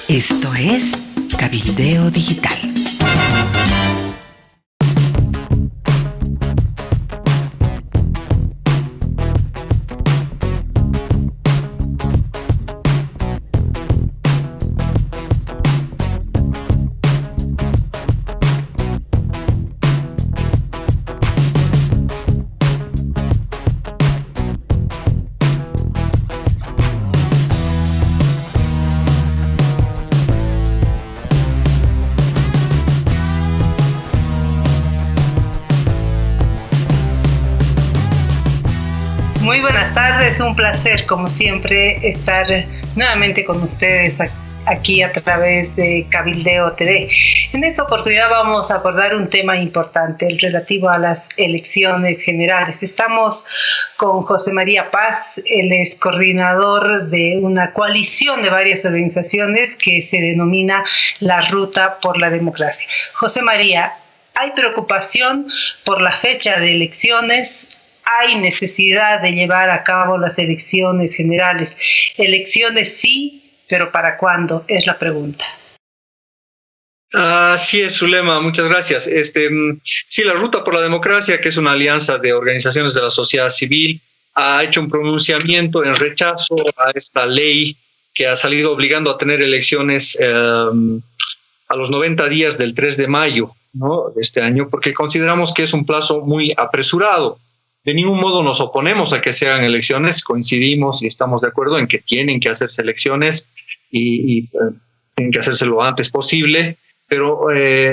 Esto es Cabildeo Digital. Muy buenas tardes, un placer como siempre estar nuevamente con ustedes aquí a través de Cabildeo TV. En esta oportunidad vamos a abordar un tema importante, el relativo a las elecciones generales. Estamos con José María Paz, él es coordinador de una coalición de varias organizaciones que se denomina La Ruta por la Democracia. José María, ¿hay preocupación por la fecha de elecciones? ¿Hay necesidad de llevar a cabo las elecciones generales? Elecciones sí, pero ¿para cuándo? Es la pregunta. Así es, Zulema, muchas gracias. Sí, la Ruta por la Democracia, que es una alianza de organizaciones de la sociedad civil, ha hecho un pronunciamiento en rechazo a esta ley que ha salido obligando a tener elecciones a los 90 días del 3 de mayo, ¿no?, de este año, porque consideramos que es un plazo muy apresurado. De ningún modo nos oponemos a que se hagan elecciones, coincidimos y estamos de acuerdo en que tienen que hacerse elecciones y tienen que hacerse lo antes posible, pero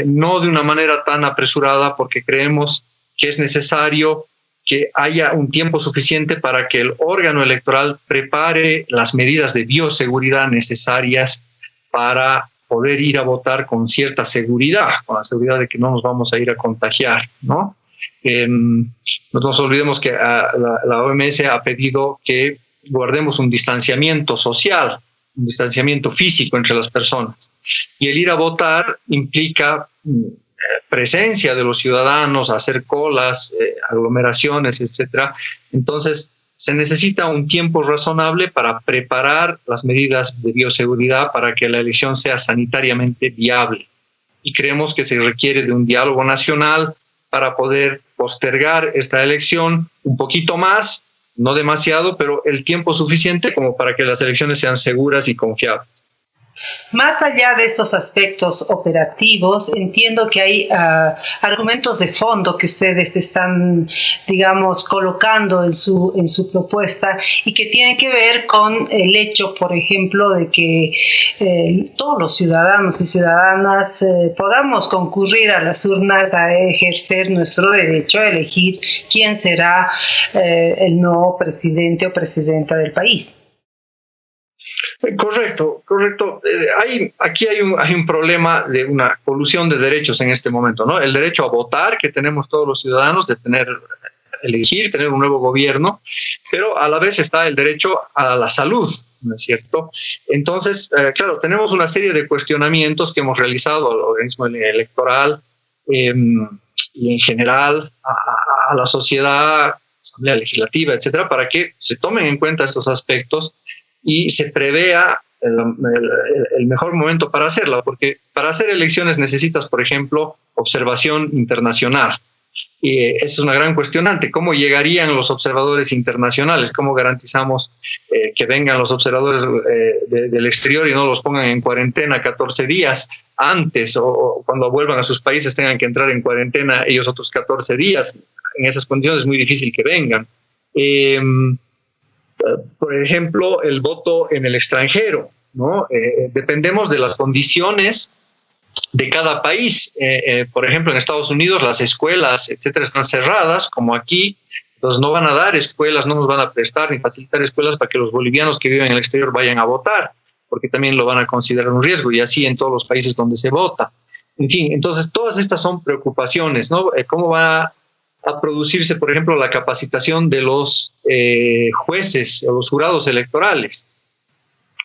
no de una manera tan apresurada, porque creemos que es necesario que haya un tiempo suficiente para que el órgano electoral prepare las medidas de bioseguridad necesarias para poder ir a votar con cierta seguridad, con la seguridad de que no nos vamos a ir a contagiar, ¿no? No nos olvidemos que la OMS ha pedido que guardemos un distanciamiento social, un distanciamiento físico entre las personas. Y el ir a votar implica presencia de los ciudadanos, hacer colas, aglomeraciones, etc. Entonces, se necesita un tiempo razonable para preparar las medidas de bioseguridad para que la elección sea sanitariamente viable. Y creemos que se requiere de un diálogo nacional para poder postergar esta elección un poquito más, no demasiado, pero el tiempo suficiente como para que las elecciones sean seguras y confiables. Más allá de estos aspectos operativos, entiendo que hay argumentos de fondo que ustedes están, digamos, colocando en su propuesta y que tienen que ver con el hecho, por ejemplo, de que todos los ciudadanos y ciudadanas podamos concurrir a las urnas a ejercer nuestro derecho a elegir quién será el nuevo presidente o presidenta del país. Correcto. Aquí hay un problema de una colusión de derechos en este momento, ¿no? El derecho a votar que tenemos todos los ciudadanos, de elegir, tener un nuevo gobierno, pero a la vez está el derecho a la salud, ¿no es cierto? Entonces, claro, tenemos una serie de cuestionamientos que hemos realizado al organismo electoral y en general a la sociedad, asamblea legislativa, etcétera, para que se tomen en cuenta estos aspectos y se prevea el mejor momento para hacerla, porque para hacer elecciones necesitas, por ejemplo, observación internacional. Y esa es una gran cuestionante. ¿Cómo llegarían los observadores internacionales? ¿Cómo garantizamos que vengan los observadores del exterior y no los pongan en cuarentena 14 días antes, o cuando vuelvan a sus países tengan que entrar en cuarentena ellos otros 14 días? En esas condiciones es muy difícil que vengan. Por ejemplo, el voto en el extranjero, ¿no? Dependemos de las condiciones de cada país. Por ejemplo, en Estados Unidos las escuelas, etcétera, están cerradas, como aquí. Entonces no van a dar escuelas, no nos van a prestar ni facilitar escuelas para que los bolivianos que viven en el exterior vayan a votar, porque también lo van a considerar un riesgo, y así en todos los países donde se vota. En fin, entonces todas estas son preocupaciones, ¿no? ¿Cómo va a producirse, por ejemplo, la capacitación de los jueces o los jurados electorales,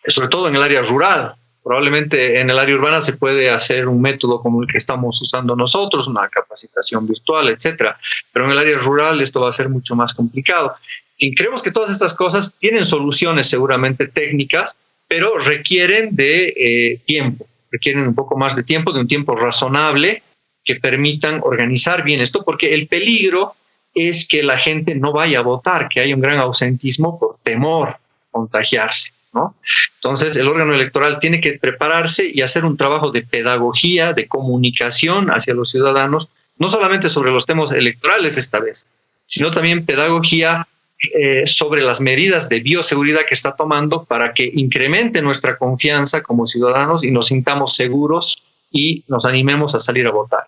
sobre todo en el área rural? Probablemente en el área urbana se puede hacer un método como el que estamos usando nosotros, una capacitación virtual, etcétera, pero en el área rural esto va a ser mucho más complicado. Y creemos que todas estas cosas tienen soluciones seguramente técnicas, pero requieren de tiempo, requieren un poco más de tiempo, de un tiempo razonable que permitan organizar bien esto, porque el peligro es que la gente no vaya a votar, que haya un gran ausentismo por temor a contagiarse, ¿no? Entonces, el órgano electoral tiene que prepararse y hacer un trabajo de pedagogía, de comunicación hacia los ciudadanos, no solamente sobre los temas electorales esta vez, sino también pedagogía sobre las medidas de bioseguridad que está tomando para que incremente nuestra confianza como ciudadanos y nos sintamos seguros y nos animemos a salir a votar.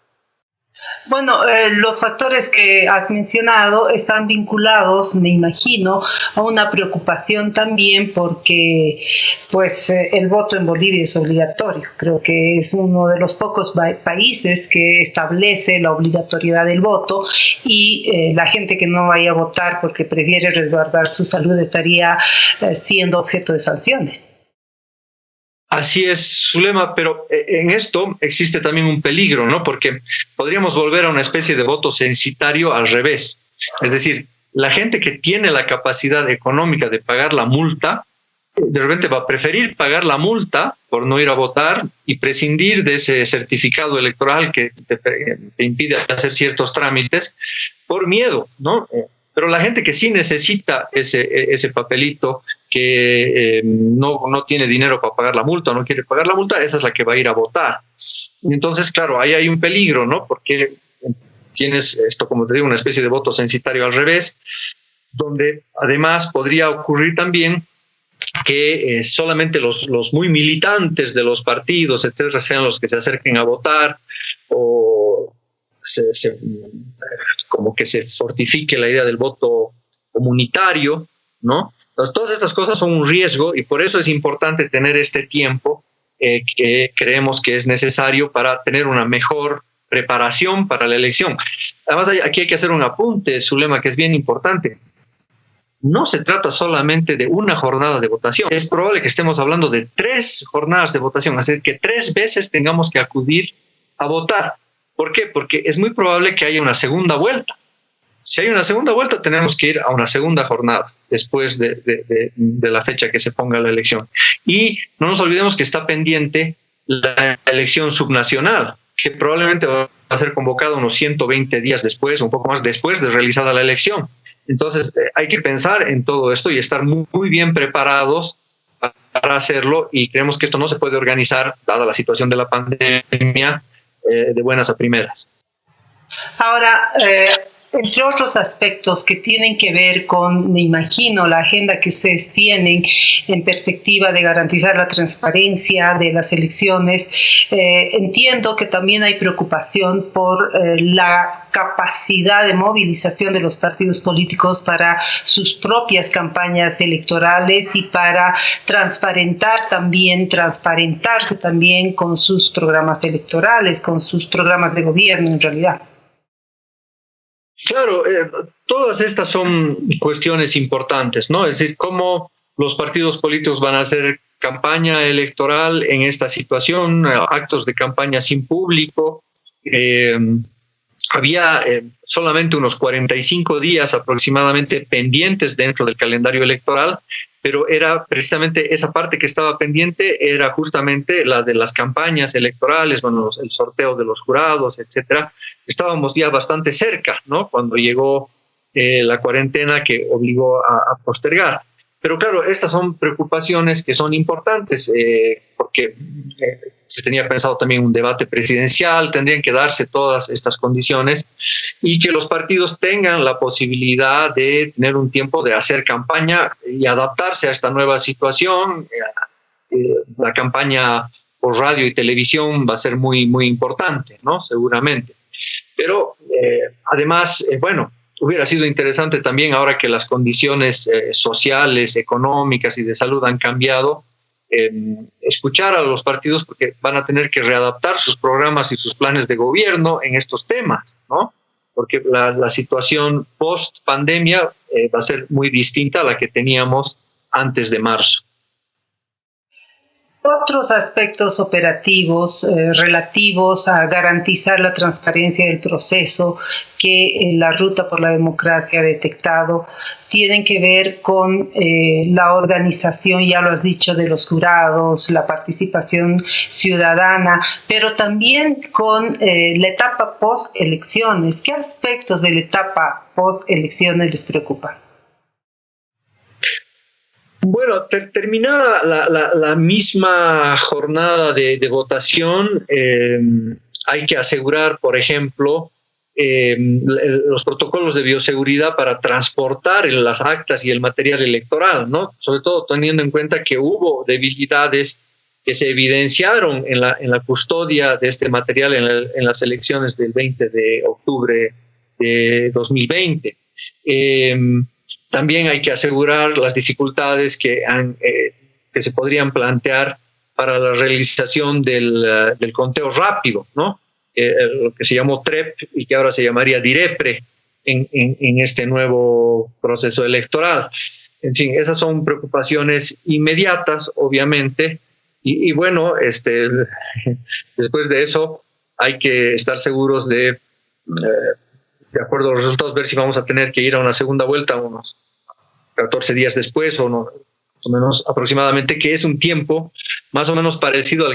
Bueno, los factores que has mencionado están vinculados, me imagino, a una preocupación también porque pues, el voto en Bolivia es obligatorio. Creo que es uno de los pocos países que establece la obligatoriedad del voto y la gente que no vaya a votar porque prefiere resguardar su salud estaría siendo objeto de sanciones. Así es, Zulema, pero en esto existe también un peligro, ¿no? Porque podríamos volver a una especie de voto censitario al revés. Es decir, la gente que tiene la capacidad económica de pagar la multa, de repente va a preferir pagar la multa por no ir a votar y prescindir de ese certificado electoral que te impide hacer ciertos trámites por miedo, ¿no? Pero la gente que sí necesita ese papelito, que no tiene dinero para pagar la multa, no quiere pagar la multa, esa es la que va a ir a votar. Entonces, claro, ahí hay un peligro, ¿no? Porque tienes esto, como te digo, una especie de voto censitario al revés, donde además podría ocurrir también que solamente los muy militantes de los partidos, etcétera, sean los que se acerquen a votar o como que se fortifique la idea del voto comunitario, ¿no? Entonces, todas estas cosas son un riesgo y por eso es importante tener este tiempo que creemos que es necesario para tener una mejor preparación para la elección. Además, aquí hay que hacer un apunte, Zulema, que es bien importante. No se trata solamente de una jornada de votación. Es probable que estemos hablando de 3 jornadas de votación, así que 3 veces tengamos que acudir a votar. ¿Por qué? Porque es muy probable que haya una segunda vuelta. Si hay una segunda vuelta, tenemos que ir a una segunda jornada después de la fecha que se ponga la elección. Y no nos olvidemos que está pendiente la elección subnacional, que probablemente va a ser convocada unos 120 días después, un poco más después de realizada la elección. Entonces, hay que pensar en todo esto y estar muy bien preparados para hacerlo, y creemos que esto no se puede organizar, dada la situación de la pandemia, de buenas a primeras. Ahora, entre otros aspectos que tienen que ver con, me imagino, la agenda que ustedes tienen en perspectiva de garantizar la transparencia de las elecciones, entiendo que también hay preocupación por la capacidad de movilización de los partidos políticos para sus propias campañas electorales y para transparentarse también con sus programas electorales, con sus programas de gobierno en realidad. Claro, todas estas son cuestiones importantes, ¿no? Es decir, cómo los partidos políticos van a hacer campaña electoral en esta situación, actos de campaña sin público. Había solamente unos 45 días aproximadamente pendientes dentro del calendario electoral, pero era precisamente esa parte que estaba pendiente, era justamente la de las campañas electorales, bueno, el sorteo de los jurados, etcétera. Estábamos ya bastante cerca, ¿no? Cuando llegó la cuarentena que obligó a postergar. Pero claro, estas son preocupaciones que son importantes porque se tenía pensado también un debate presidencial, tendrían que darse todas estas condiciones y que los partidos tengan la posibilidad de tener un tiempo de hacer campaña y adaptarse a esta nueva situación. La campaña por radio y televisión va a ser muy importante, ¿no? Seguramente. Pero además, bueno, hubiera sido interesante también, ahora que las condiciones sociales, económicas y de salud han cambiado, escuchar a los partidos, porque van a tener que readaptar sus programas y sus planes de gobierno en estos temas, ¿no? Porque la situación post-pandemia va a ser muy distinta a la que teníamos antes de marzo. otros aspectos operativos relativos a garantizar la transparencia del proceso que la Ruta por la Democracia ha detectado tienen que ver con la organización, ya lo has dicho, de los jurados, la participación ciudadana, pero también con la etapa post-elecciones. ¿Qué aspectos de la etapa post-elecciones les preocupan? Bueno, terminada la misma jornada de votación, hay que asegurar, por ejemplo, los protocolos de bioseguridad para transportar las actas y el material electoral, ¿no? Sobre todo teniendo en cuenta que hubo debilidades que se evidenciaron en la custodia de este material en las elecciones del 20 de octubre de 2020. También hay que asegurar las dificultades que se podrían plantear para la realización del conteo rápido, ¿no? Lo que se llamó TREP y que ahora se llamaría DIREPRE en este nuevo proceso electoral. En fin, esas son preocupaciones inmediatas, obviamente, y bueno, después de eso hay que estar seguros de acuerdo a los resultados, ver si vamos a tener que ir a una segunda vuelta unos 14 días después o no, más o menos aproximadamente, que es un tiempo más o menos parecido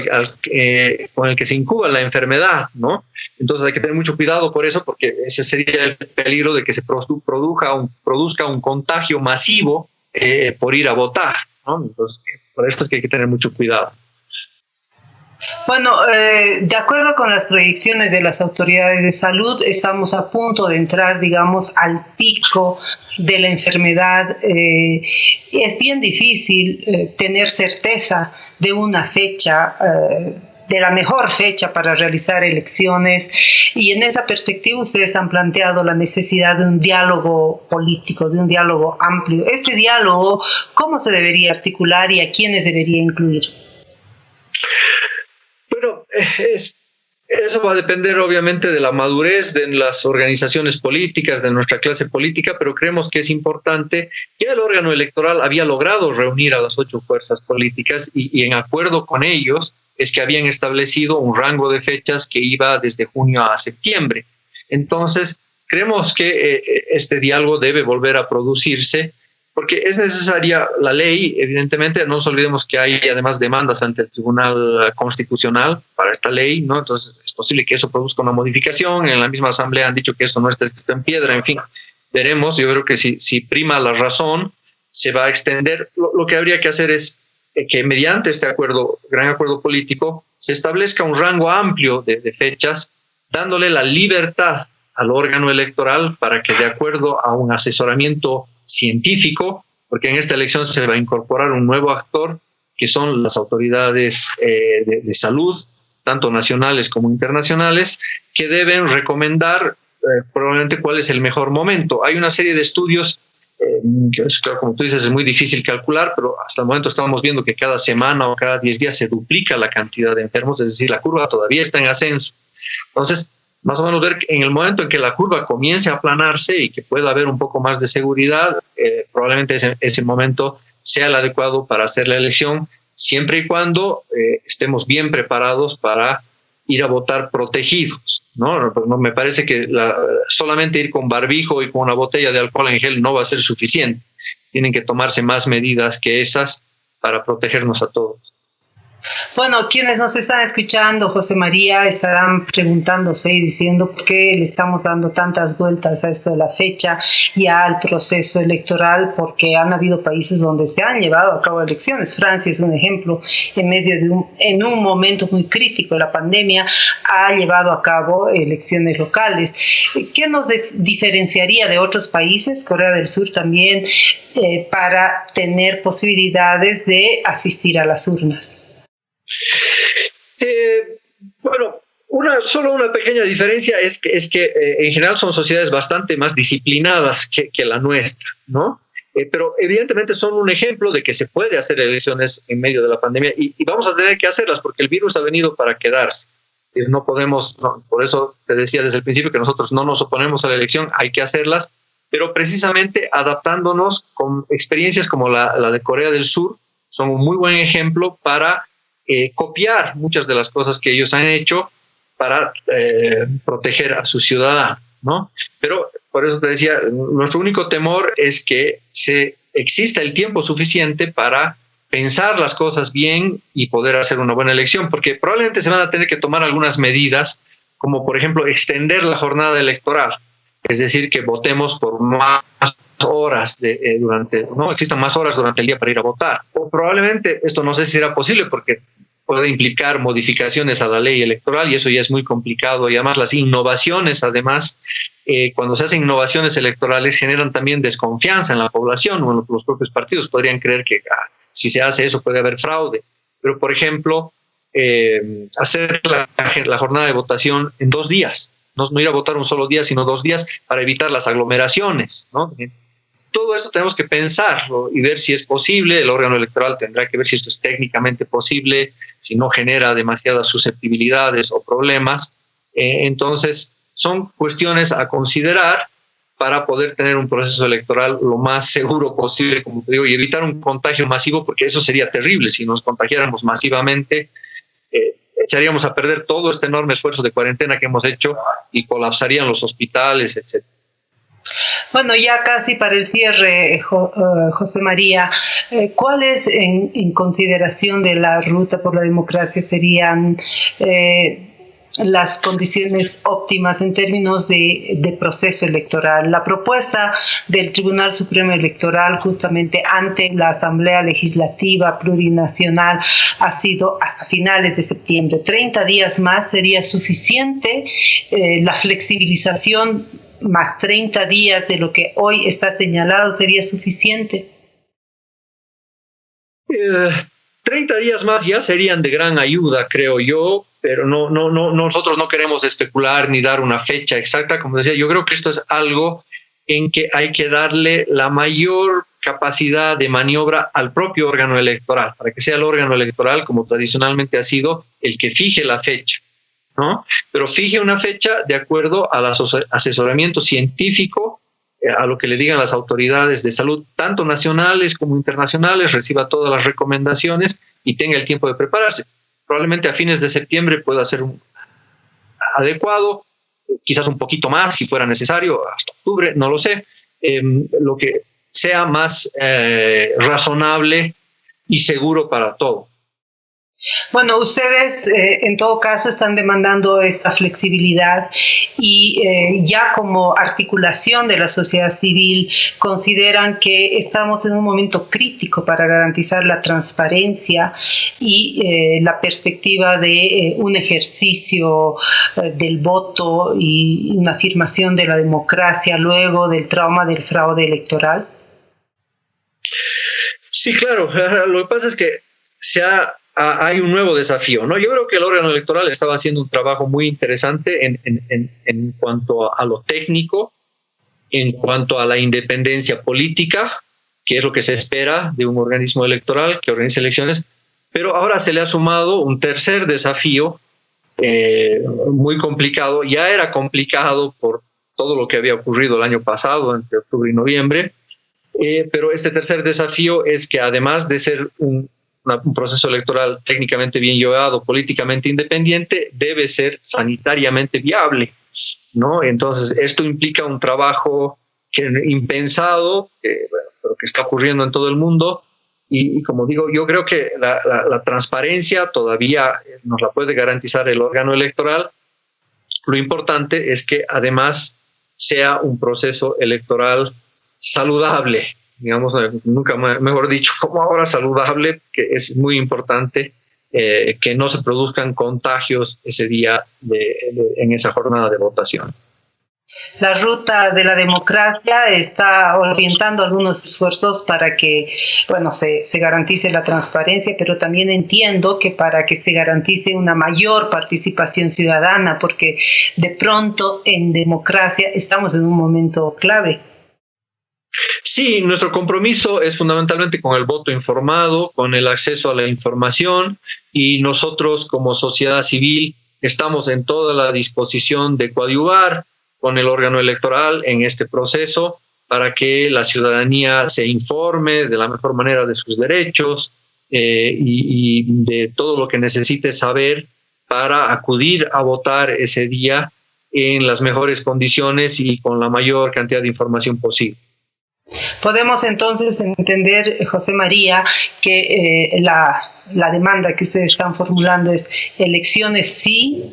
con el que se incuba la enfermedad, ¿no? Entonces hay que tener mucho cuidado por eso, porque ese sería el peligro de que se produzca un contagio masivo por ir a votar, ¿no? Entonces, por esto es que hay que tener mucho cuidado. Bueno, de acuerdo con las proyecciones de las autoridades de salud, estamos a punto de entrar, digamos, al pico de la enfermedad. Es bien difícil tener certeza de una fecha, de la mejor fecha para realizar elecciones, y en esa perspectiva ustedes han planteado la necesidad de un diálogo político, de un diálogo amplio. Este diálogo, ¿cómo se debería articular y a quiénes debería incluir? Bueno, eso va a depender obviamente de la madurez de las organizaciones políticas, de nuestra clase política, pero creemos que es importante. Ya el órgano electoral había logrado reunir a las 8 fuerzas políticas y en acuerdo con ellos es que habían establecido un rango de fechas que iba desde junio a septiembre. Entonces, creemos que este diálogo debe volver a producirse, porque es necesaria la ley. Evidentemente, no nos olvidemos que hay además demandas ante el Tribunal Constitucional para esta ley, ¿no? Entonces es posible que eso produzca una modificación. En la misma Asamblea han dicho que eso no está escrito en piedra. En fin, veremos. Yo creo que si prima la razón, se va a extender. Lo que habría que hacer es que mediante este gran acuerdo político, se establezca un rango amplio de fechas, dándole la libertad al órgano electoral para que, de acuerdo a un asesoramiento científico, porque en esta elección se va a incorporar un nuevo actor, que son las autoridades de salud, tanto nacionales como internacionales, que deben recomendar probablemente cuál es el mejor momento. Hay una serie de estudios que, claro, como tú dices, es muy difícil calcular, pero hasta el momento estamos viendo que cada semana o cada 10 días se duplica la cantidad de enfermos, es decir, la curva todavía está en ascenso. Entonces, más o menos ver en el momento en que la curva comience a aplanarse y que pueda haber un poco más de seguridad, probablemente ese momento sea el adecuado para hacer la elección, siempre y cuando estemos bien preparados para ir a votar protegidos, ¿no? No me parece que solamente ir con barbijo y con una botella de alcohol en gel no va a ser suficiente. Tienen que tomarse más medidas que esas para protegernos a todos. Bueno, quienes nos están escuchando, José María, estarán preguntándose y diciendo por qué le estamos dando tantas vueltas a esto de la fecha y al proceso electoral, porque han habido países donde se han llevado a cabo elecciones. Francia es un ejemplo, en un momento muy crítico de la pandemia, ha llevado a cabo elecciones locales. ¿Qué nos diferenciaría de otros países, Corea del Sur también, para tener posibilidades de asistir a las urnas? Bueno, solo una pequeña diferencia es que en general son sociedades bastante más disciplinadas que la nuestra, ¿no? Pero evidentemente son un ejemplo de que se puede hacer elecciones en medio de la pandemia y vamos a tener que hacerlas porque el virus ha venido para quedarse. No podemos, por eso te decía desde el principio que nosotros no nos oponemos a la elección, hay que hacerlas, pero precisamente adaptándonos con experiencias como la de Corea del Sur, son un muy buen ejemplo para copiar muchas de las cosas que ellos han hecho para proteger a su ciudadano, ¿no? Pero por eso te decía, nuestro único temor es que exista el tiempo suficiente para pensar las cosas bien y poder hacer una buena elección, porque probablemente se van a tener que tomar algunas medidas, como por ejemplo extender la jornada electoral, es decir, que votemos por más horas no existan más horas durante el día para ir a votar. O probablemente esto no sé si será posible porque puede implicar modificaciones a la ley electoral y eso ya es muy complicado. Y además las innovaciones, cuando se hacen innovaciones electorales generan también desconfianza en la población o en los propios partidos. Podrían creer que si se hace eso puede haber fraude. Pero, por ejemplo, hacer la jornada de votación en 2 días, no ir a votar un solo día, sino 2 días para evitar las aglomeraciones, ¿no? Todo eso tenemos que pensarlo y ver si es posible. El órgano electoral tendrá que ver si esto es técnicamente posible, si no genera demasiadas susceptibilidades o problemas. Entonces, son cuestiones a considerar para poder tener un proceso electoral lo más seguro posible, como te digo, y evitar un contagio masivo, porque eso sería terrible. Si nos contagiáramos masivamente, echaríamos a perder todo este enorme esfuerzo de cuarentena que hemos hecho y colapsarían los hospitales, etc. Bueno, ya casi para el cierre, José María, ¿cuáles en consideración de la ruta por la democracia serían las condiciones óptimas en términos de proceso electoral? La propuesta del Tribunal Supremo Electoral justamente ante la Asamblea Legislativa Plurinacional ha sido hasta finales de septiembre. 30 días más sería suficiente. La flexibilización más 30 días de lo que hoy está señalado sería suficiente. 30 días más ya serían de gran ayuda, creo yo, pero nosotros no queremos especular ni dar una fecha exacta. Como decía, yo creo que esto es algo en que hay que darle la mayor capacidad de maniobra al propio órgano electoral, para que sea el órgano electoral, como tradicionalmente ha sido, el que fije la fecha, ¿no? Pero fije una fecha de acuerdo al asesoramiento científico, a lo que le digan las autoridades de salud, tanto nacionales como internacionales, reciba todas las recomendaciones y tenga el tiempo de prepararse. Probablemente a fines de septiembre pueda ser adecuado, quizás un poquito más si fuera necesario, hasta octubre, no lo sé, lo que sea más razonable y seguro para todos. Bueno, ustedes en todo caso están demandando esta flexibilidad y ya como articulación de la sociedad civil consideran que estamos en un momento crítico para garantizar la transparencia y la perspectiva de un ejercicio del voto y una afirmación de la democracia luego del trauma del fraude electoral. Sí, claro. Lo que pasa es que hay un nuevo desafío, ¿no? Yo creo que el órgano electoral estaba haciendo un trabajo muy interesante en cuanto a lo técnico, en cuanto a la independencia política, que es lo que se espera de un organismo electoral que organice elecciones, pero ahora se le ha sumado un tercer desafío muy complicado. Ya era complicado por todo lo que había ocurrido el año pasado, entre octubre y noviembre, pero este tercer desafío es que además de ser un proceso electoral técnicamente bien llevado, políticamente independiente, debe ser sanitariamente viable, ¿no? Entonces, esto implica un trabajo impensado, pero que está ocurriendo en todo el mundo, y como digo, yo creo que la transparencia todavía nos la puede garantizar el órgano electoral. Lo importante es que además sea un proceso electoral saludable, digamos, nunca mejor dicho, como ahora saludable, que es muy importante que no se produzcan contagios ese día en esa jornada de votación. La ruta de la democracia está orientando algunos esfuerzos para que, bueno, se garantice la transparencia, pero también entiendo que para que se garantice una mayor participación ciudadana, porque de pronto en democracia estamos en un momento clave. Sí, nuestro compromiso es fundamentalmente con el voto informado, con el acceso a la información, y nosotros como sociedad civil estamos en toda la disposición de coadyuvar con el órgano electoral en este proceso para que la ciudadanía se informe de la mejor manera de sus derechos, y de todo lo que necesite saber para acudir a votar ese día en las mejores condiciones y con la mayor cantidad de información posible. Podemos entonces entender, José María, que la demanda que ustedes están formulando es elecciones sí,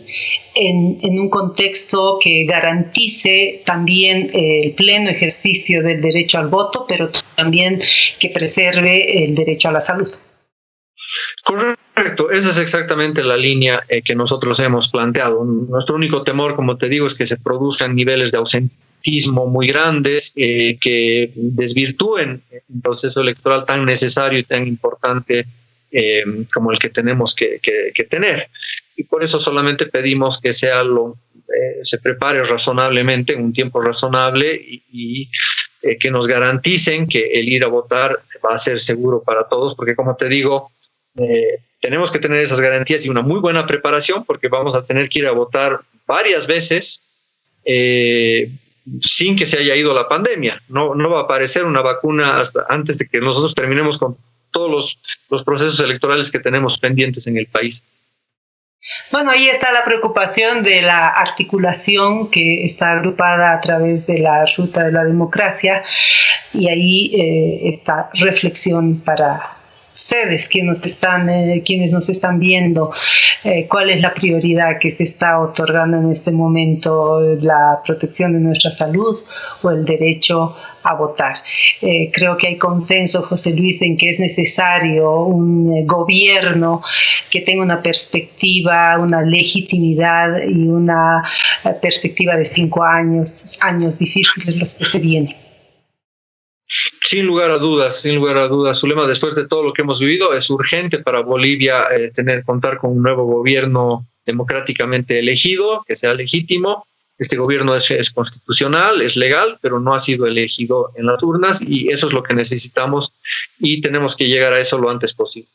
en un contexto que garantice también el pleno ejercicio del derecho al voto, pero también que preserve el derecho a la salud. Correcto, esa es exactamente la línea que nosotros hemos planteado. Nuestro único temor, como te digo, es que se produzcan niveles de ausentismo muy grandes que desvirtúen un proceso electoral tan necesario y tan importante como el que tenemos que tener. Y por eso solamente pedimos que se prepare razonablemente, en un tiempo razonable y que nos garanticen que el ir a votar va a ser seguro para todos, porque como te digo, tenemos que tener esas garantías y una muy buena preparación, porque vamos a tener que ir a votar varias veces sin que se haya ido la pandemia. No va a aparecer una vacuna hasta antes de que nosotros terminemos con todos los procesos electorales que tenemos pendientes en el país. Bueno, ahí está la preocupación de la articulación que está agrupada a través de la Ruta de la Democracia, y ahí esta reflexión para ustedes, quienes nos están viendo, cuál es la prioridad que se está otorgando en este momento, la protección de nuestra salud o el derecho a votar. Creo que hay consenso, José Luis, en que es necesario un gobierno que tenga una perspectiva, una legitimidad y una perspectiva de 5 años difíciles los que se vienen. Sin lugar a dudas, Zulema, después de todo lo que hemos vivido, es urgente para Bolivia contar con un nuevo gobierno democráticamente elegido, que sea legítimo. Este gobierno es constitucional, es legal, pero no ha sido elegido en las urnas, y eso es lo que necesitamos y tenemos que llegar a eso lo antes posible.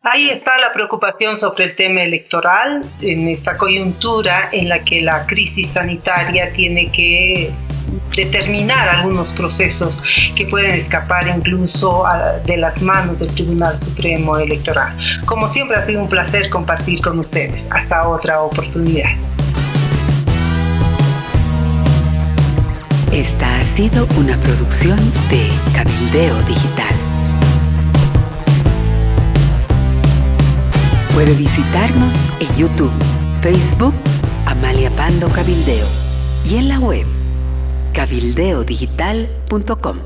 Ahí está la preocupación sobre el tema electoral en esta coyuntura en la que la crisis sanitaria tiene que determinar algunos procesos que pueden escapar incluso de las manos del Tribunal Supremo Electoral. Como siempre, ha sido un placer compartir con ustedes. Hasta otra oportunidad. Esta ha sido una producción de Cabildeo Digital. Puede visitarnos en YouTube, Facebook, Amalia Pando Cabildeo, y en la web cabildeodigital.com.